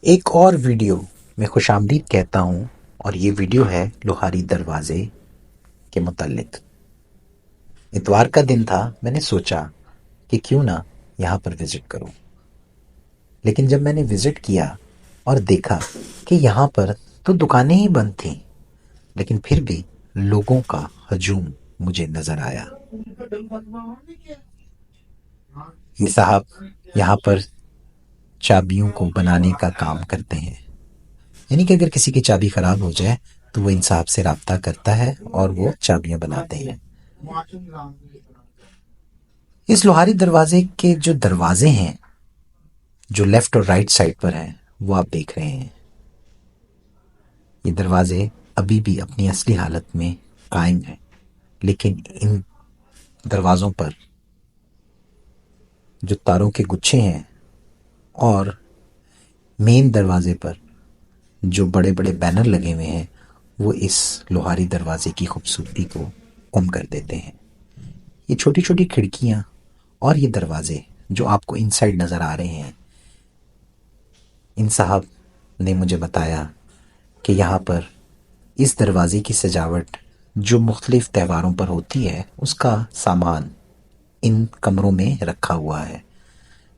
एक और वीडियो में खुशामदीद कहता हूँ और ये वीडियो है लोहारी दरवाज़े के मुतालिक। इतवार का दिन था, मैंने सोचा कि क्यों ना यहाँ पर विज़िट करूँ। लेकिन जब मैंने विज़िट किया और देखा कि यहाँ पर तो दुकानें ही बंद थीं, लेकिन फिर भी लोगों का हजूम मुझे नज़र आया। ये साहब यहाँ पर चाबियों को बनाने का काम करते हैं। यानी कि अगर किसी की चाबी खराब हो जाए तो वो इन साहब से राब्ता करता है और वो चाबियां बनाते हैं। इस लोहारी दरवाजे के जो दरवाजे हैं, जो लेफ्ट और राइट साइड पर हैं, वो आप देख रहे हैं। ये दरवाजे अभी भी अपनी असली हालत में कायम हैं, लेकिन इन दरवाज़ों पर जो तारों के गुच्छे हैं और मेन दरवाजे पर जो बड़े बड़े बैनर लगे हुए हैं, वो इस लोहारी दरवाजे की खूबसूरती को कम कर देते हैं। ये छोटी छोटी खिड़कियां और ये दरवाजे जो आपको इनसाइड नज़र आ रहे हैं, इन साहब ने मुझे बताया कि यहाँ पर इस दरवाजे की सजावट जो मुख्तलिफ त्योहारों पर होती है, उसका सामान इन कमरों में रखा हुआ है।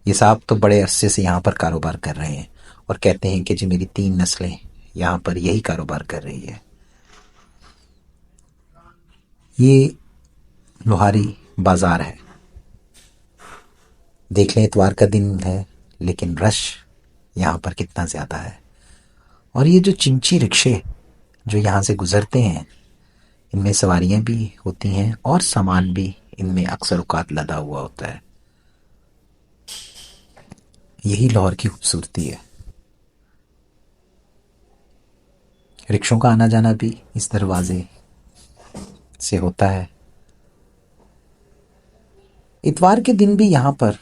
ये साहब तो बड़े अरसे से यहाँ पर कारोबार कर रहे हैं और कहते हैं कि जी मेरी 3 नस्लें यहाँ पर यही कारोबार कर रही है। ये लोहारी बाजार है। देख लें, इतवार का दिन है, लेकिन रश यहाँ पर कितना ज़्यादा है। और ये जो चिंची रिक्शे जो यहाँ से गुज़रते हैं, इनमें सवारियाँ भी होती हैं और सामान भी इनमें अक्सर औकात लदा हुआ होता है। यही लाहौर की खूबसूरती है। रिक्शों का आना जाना भी इस दरवाजे से होता है। इतवार के दिन भी यहाँ पर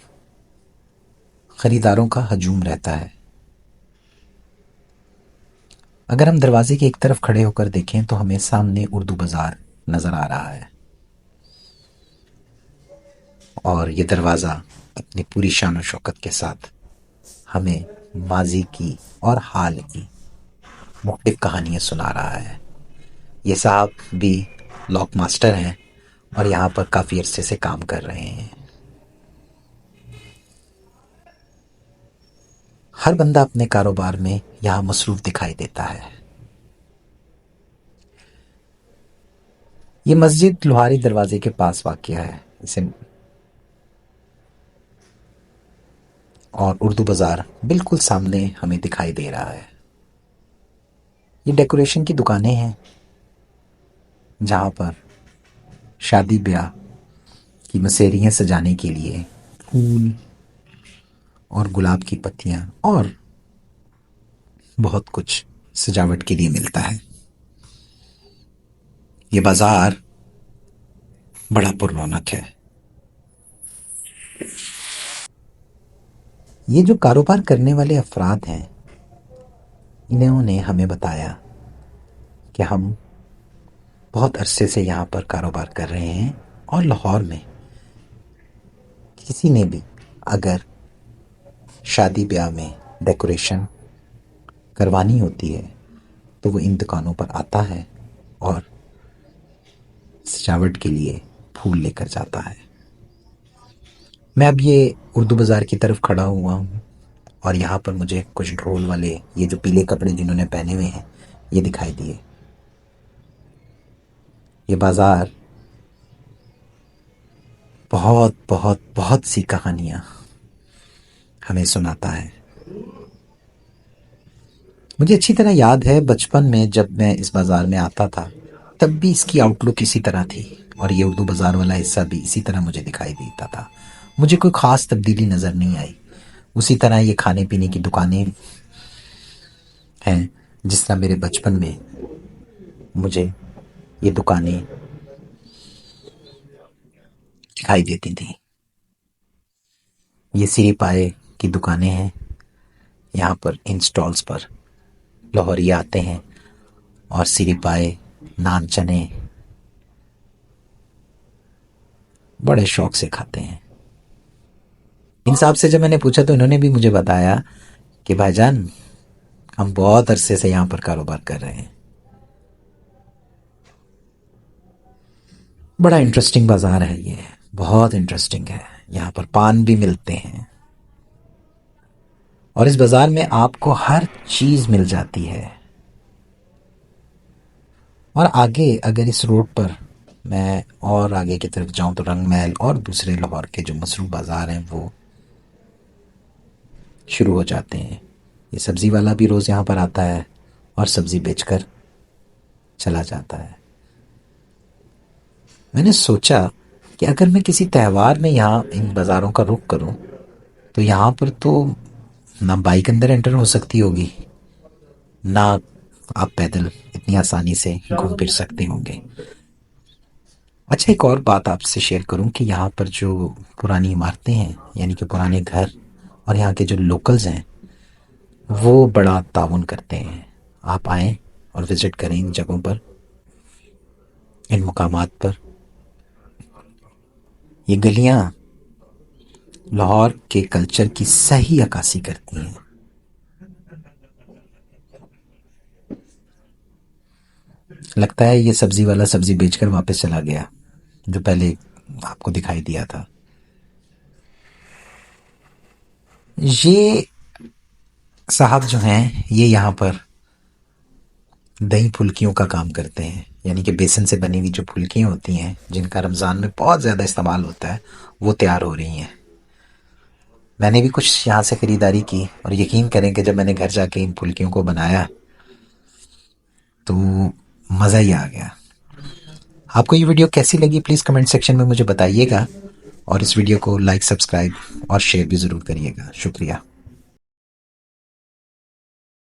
ख़रीदारों का हजूम रहता है। अगर हम दरवाजे की एक तरफ खड़े होकर देखें तो हमें सामने उर्दू बाज़ार नज़र आ रहा है और ये दरवाज़ा अपनी पूरी शान और शौकत के साथ हमें माजी की और हाल की मुख्तलिफ कहानियाँ सुना रहा है। ये साहब भी लॉक मास्टर हैं और यहाँ पर काफ़ी अरसे से काम कर रहे हैं। हर बंदा अपने कारोबार में यहाँ मसरूफ़ दिखाई देता है। ये मस्जिद लोहारी दरवाजे के पास वाक़या है इसे, और उर्दू बाज़ार बिल्कुल सामने हमें दिखाई दे रहा है। ये डेकोरेशन की दुकानें हैं जहाँ पर शादी ब्याह की मसेरियाँ सजाने के लिए फूल और गुलाब की पत्तियाँ और बहुत कुछ सजावट के लिए मिलता है। ये बाज़ार बड़ा पुररौनक है। ये जो कारोबार करने वाले अफराद हैं, इन्होंने हमें बताया कि हम बहुत अरसे से यहाँ पर कारोबार कर रहे हैं और लाहौर में किसी ने भी अगर शादी ब्याह में डेकोरेशन करवानी होती है तो वो इन दुकानों पर आता है और सजावट के लिए फूल लेकर जाता है। मैं अब ये उर्दू बाज़ार की तरफ खड़ा हुआ हूँ और यहाँ पर मुझे कुछ ढोल वाले, ये जो पीले कपड़े जिन्होंने पहने हुए हैं, ये दिखाई दिए। ये बाज़ार बहुत बहुत बहुत सी कहानियाँ हमें सुनाता है। मुझे अच्छी तरह याद है बचपन में जब मैं इस बाज़ार में आता था, तब भी इसकी आउटलुक इसी तरह थी और ये उर्दू बाज़ार वाला हिस्सा भी इसी तरह मुझे दिखाई देता था। मुझे कोई ख़ास तब्दीली नज़र नहीं आई। उसी तरह ये खाने पीने की दुकानें हैं जिस तरह मेरे बचपन में मुझे ये दुकानें दिखाई देती थी। ये सिरी पाए की दुकानें हैं। यहाँ पर इन स्टॉल्स पर लाहौरी आते हैं और सिरी पाए, नान चने बड़े शौक से खाते हैं। इन साहब से जब मैंने पूछा तो इन्होंने भी मुझे बताया कि भाईजान, हम बहुत अरसे से यहाँ पर कारोबार कर रहे हैं। बड़ा इंटरेस्टिंग बाजार है ये, बहुत इंटरेस्टिंग है। यहाँ पर पान भी मिलते हैं और इस बाजार में आपको हर चीज मिल जाती है। और आगे अगर इस रोड पर मैं और आगे की तरफ जाऊं तो रंग महल और दूसरे लाहौर के जो मसरूफ बाजार हैं वो शुरू हो जाते हैं। ये सब्जी वाला भी रोज यहाँ पर आता है और सब्जी बेचकर चला जाता है। मैंने सोचा कि अगर मैं किसी त्यौहार में यहाँ इन बाज़ारों का रुख करूँ तो यहाँ पर तो ना बाइक अंदर एंटर हो सकती होगी, ना आप पैदल इतनी आसानी से घूम फिर सकते होंगे। अच्छा, एक और बात आपसे शेयर करूं कि यहाँ पर जो पुरानी इमारतें हैं यानी कि पुराने घर और यहाँ के जो लोकल्स हैं वो बड़ा ताउन करते हैं। आप आएँ और विज़िट करें इन जगहों पर, इन मुकामात पर। ये गलियाँ लाहौर के कल्चर की सही अक्कासी करती हैं। लगता है ये सब्जी वाला सब्जी बेचकर वापस चला गया जो पहले आपको दिखाई दिया था। ये साहब जो हैं ये यहाँ पर दही फुल्कियों का काम करते हैं, यानी कि बेसन से बनी हुई जो फुल्कियाँ होती हैं जिनका रमज़ान में बहुत ज़्यादा इस्तेमाल होता है वो तैयार हो रही हैं। मैंने भी कुछ यहाँ से ख़रीदारी की और यकीन करें कि जब मैंने घर जाके इन फुल्कियों को बनाया तो मज़ा ही आ गया। आपको ये वीडियो कैसी लगी प्लीज़ कमेंट सेक्शन में मुझे बताइएगा और इस वीडियो को लाइक, सब्सक्राइब और शेयर भी ज़रूर करिएगा। शुक्रिया।